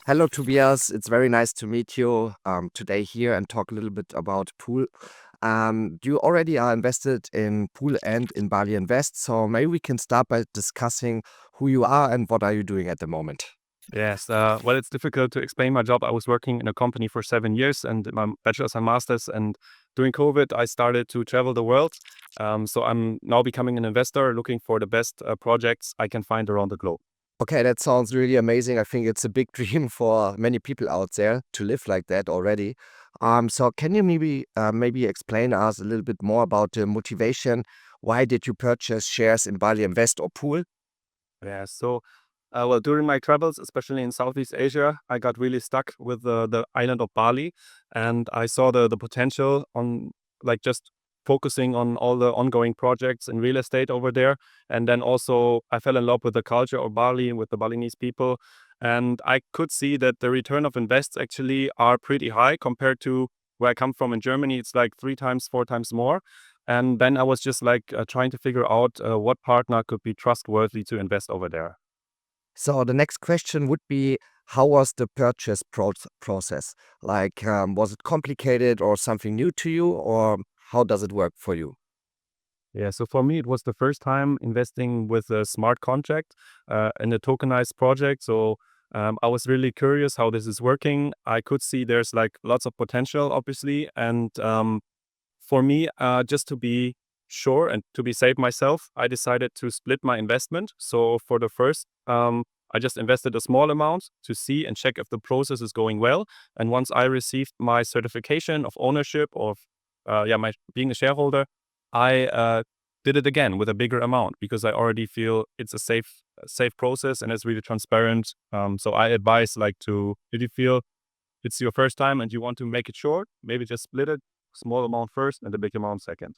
Hello, Tobias. It's very nice to meet you today here and talk a little bit about pool. You already are invested in pool and in Bali Invest, so maybe we can start by discussing who you are and what are you doing at the moment. Yes, well, it's difficult to explain my job. I was working in a company for 7 years and my bachelor's and master's. And during COVID, I started to travel the world. So I'm now becoming an investor, looking for the best projects I can find around the globe. Okay, that sounds really amazing. I think it's a big dream for many people out there to live like that already. So can you maybe explain us a little bit more about the motivation? Why did you purchase shares in Bali Invest or Pool? Yeah, so well, during my travels, especially in Southeast Asia, I got really stuck with the island of Bali, and I saw the potential on like just focusing on all the ongoing projects in real estate over there. And then also I fell in love with the culture of Bali, with the Balinese people, and I could see that the return of invests actually are pretty high compared to where I come from in Germany. It's like 3 times, 4 times more. And then I was just like trying to figure out what partner could be trustworthy to invest over there. So the next question would be, how was the purchase process? Like, was it complicated or something new to you, or how does it work for you? Yeah, so for me, it was the first time investing with a smart contract in a tokenized project. So I was really curious how this is working. I could see there's like lots of potential, obviously. And for me, just to be sure and to be safe myself, I decided to split my investment. So for the first, I just invested a small amount to see and check if the process is going well. And once I received my certification of ownership of, my being a shareholder, I did it again with a bigger amount because I already feel it's a safe process and it's really transparent. So I advise like to if you feel it's your first time and you want to make it short, maybe just split it, small amount first and the big amount second.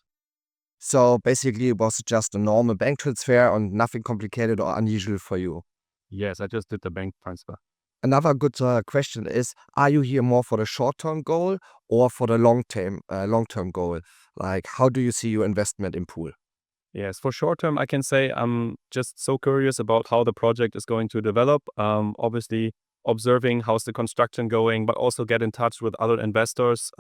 So basically, it was just a normal bank transfer and nothing complicated or unusual for you. Yes, I just did the bank transfer. Another good question is, are you here more for the short-term goal or for the long-term goal? Like, how do you see your investment in pool? Yes, for short term, I can say I'm just so curious about how the project is going to develop. Obviously, observing how's the construction going, but also get in touch with other investors.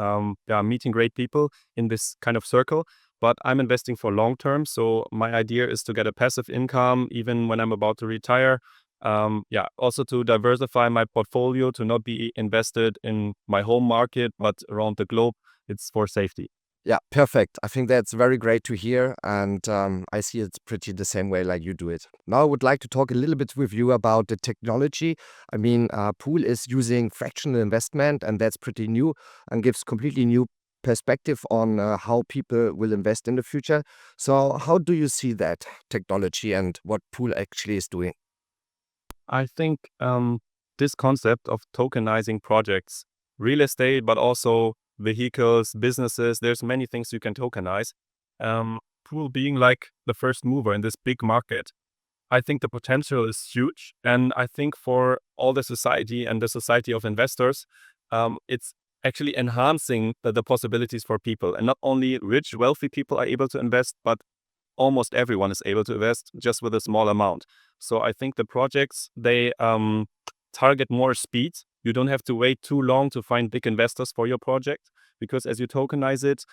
Meeting great people in this kind of circle. But I'm investing for long term, so my idea is to get a passive income even when I'm about to retire. Also to diversify my portfolio to not be invested in my home market, but around the globe. It's for safety. Yeah, perfect. I think that's very great to hear, and I see it's pretty the same way like you do it. Now, I would like to talk a little bit with you about the technology. I mean, Pool is using fractional investment, and that's pretty new and gives completely new perspective on how people will invest in the future. So, how do you see that technology and what Pool actually is doing? I think this concept of tokenizing projects, real estate, but also vehicles, businesses, there's many things you can tokenize. Pool being like the first mover in this big market, I think the potential is huge. And I think for all the society and the society of investors, it's actually enhancing the possibilities for people. And not only rich, wealthy people are able to invest, but almost everyone is able to invest just with a small amount. So I think the projects, they target more speed. You don't have to wait too long to find big investors for your project because as you tokenize it,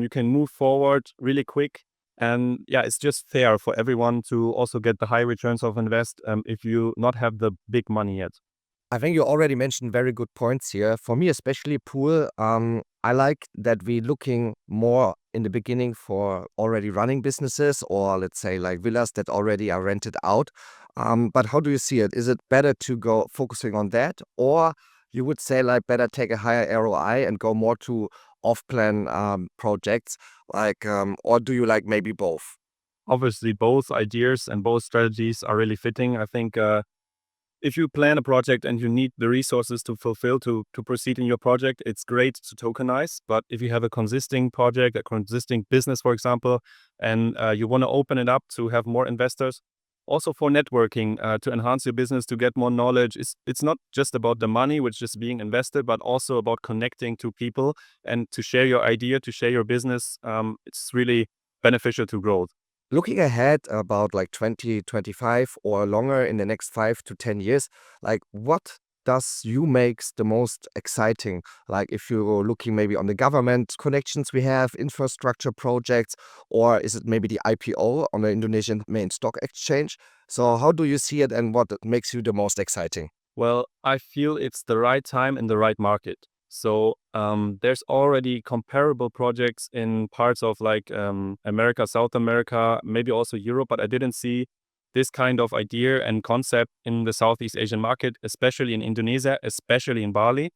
you can move forward really quick. And yeah, it's just fair for everyone to also get the high returns of invest if you not have the big money yet. I think you already mentioned very good points here. For me, especially pool, I like that we're looking more in the beginning for already running businesses or let's say like villas that already are rented out. But how do you see it? Is it better to go focusing on that, or you would say like better take a higher ROI and go more to off-plan projects, like, or do you like maybe both? Obviously, both ideas and both strategies are really fitting. I think if you plan a project and you need the resources to fulfill to proceed in your project, it's great to tokenize. But if you have a consisting project, a consisting business, for example, and you want to open it up to have more investors, also for networking, to enhance your business, to get more knowledge, it's not just about the money which is being invested, but also about connecting to people and to share your idea, to share your business. It's really beneficial to growth. Looking ahead about like 2025 or longer in the next 5 to 10 years, like what does you makes the most exciting? Like if you're looking maybe on the government connections we have, infrastructure projects, or is it maybe the IPO on the Indonesian main stock exchange? So how do you see it and what makes you the most exciting? Well, I feel it's the right time and the right market. So there's already comparable projects in parts of like America, South America, maybe also Europe, but I didn't see this kind of idea and concept in the Southeast Asian market, especially in Indonesia, especially in Bali,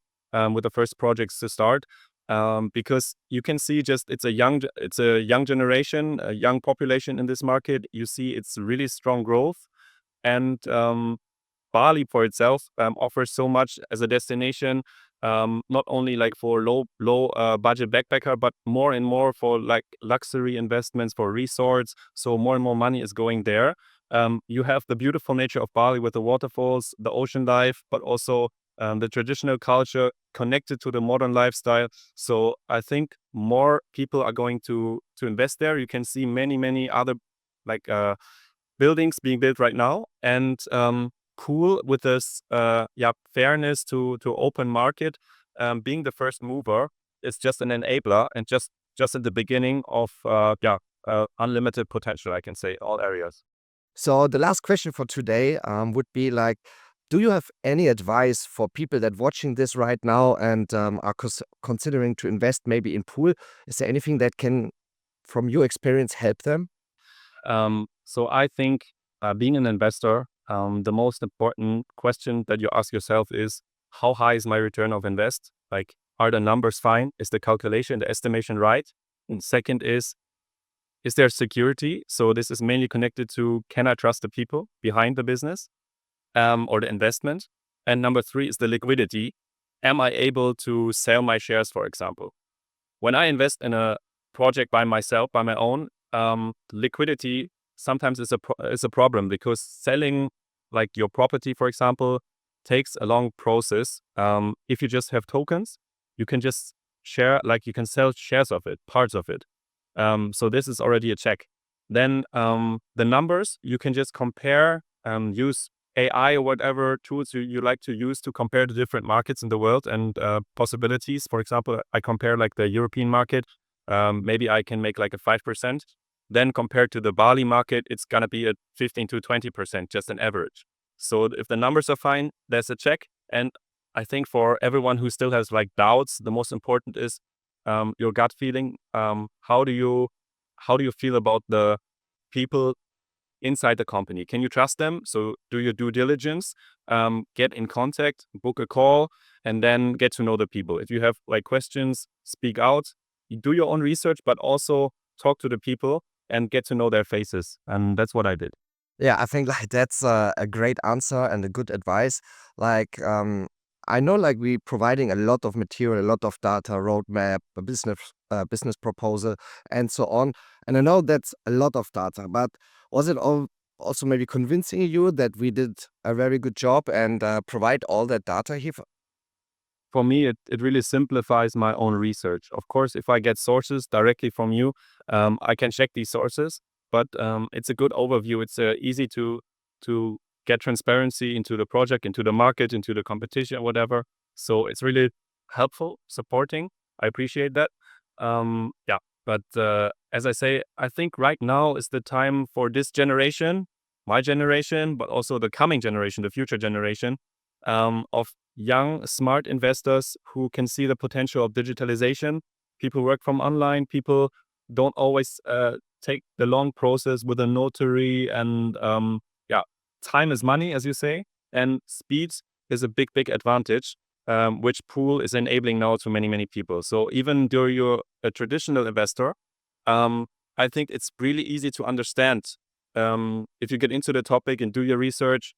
with the first projects to start. Because you can see just it's a young generation, a young population in this market. You see it's really strong growth, and Bali for itself offers so much as a destination, not only like for low budget backpacker, but more and more for like luxury investments for resorts. So more and more money is going there. You have the beautiful nature of Bali with the waterfalls, the ocean life, but also the traditional culture connected to the modern lifestyle. So I think more people are going to invest there. You can see many other like buildings being built right now, and cool with this fairness to open market. Being the first mover is just an enabler and just at the beginning of unlimited potential, I can say, all areas. So the last question for today would be like, do you have any advice for people that watching this right now and are considering to invest maybe in pool? Is there anything that can, from your experience, help them? So I think being an investor, the most important question that you ask yourself is, how high is my return of invest? Like, are the numbers fine? Is the calculation, the estimation right? And second is there security? So this is mainly connected to, can I trust the people behind the business or the investment? And number three is the liquidity. Am I able to sell my shares, for example? When I invest in a project by myself, by my own, liquidity sometimes is a problem, because selling like your property, for example, takes a long process. If you just have tokens, you can just you can sell shares of it, parts of it. So this is already a check. Then the numbers you can just compare, use AI or whatever tools you like to use to compare the different markets in the world and possibilities. For example, I compare like the European market. Maybe I can make like a 5%. Then compared to the Bali market, it's gonna be at 15 to 20%, just an average. So if the numbers are fine, there's a check. And I think for everyone who still has like doubts, the most important is your gut feeling. How do you feel about the people inside the company? Can you trust them? So do your due diligence, get in contact, book a call, and then get to know the people. If you have like questions, speak out. You do your own research, but also talk to the people and get to know their faces. And that's what I did. Yeah, I think like that's a great answer and a good advice. Like, I know like we providing a lot of material, a lot of data, roadmap, a business proposal, and so on. And I know that's a lot of data, but was it also maybe convincing you that we did a very good job and provide all that data here? For me, it really simplifies my own research. Of course, if I get sources directly from you, I can check these sources, but it's a good overview. It's easy to get transparency into the project, into the market, into the competition, whatever. So it's really helpful, supporting. I appreciate that. But as I say, I think right now is the time for this generation, my generation, but also the coming generation, the future generation, of young, smart investors who can see the potential of digitalization. People work from online. People don't always take the long process with a notary. And time is money, as you say. And speed is a big advantage, which POOL is enabling now to many people. So even though you're a traditional investor, I think it's really easy to understand. If you get into the topic and do your research,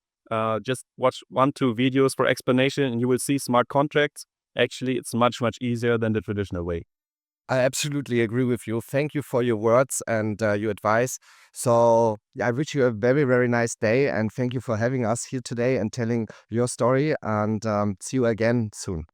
just watch 1-2 videos for explanation and you will see smart contracts. Actually, it's much easier than the traditional way. I absolutely agree with you. Thank you for your words and your advice. So, yeah, I wish you a very nice day and thank you for having us here today and telling your story. And see you again soon.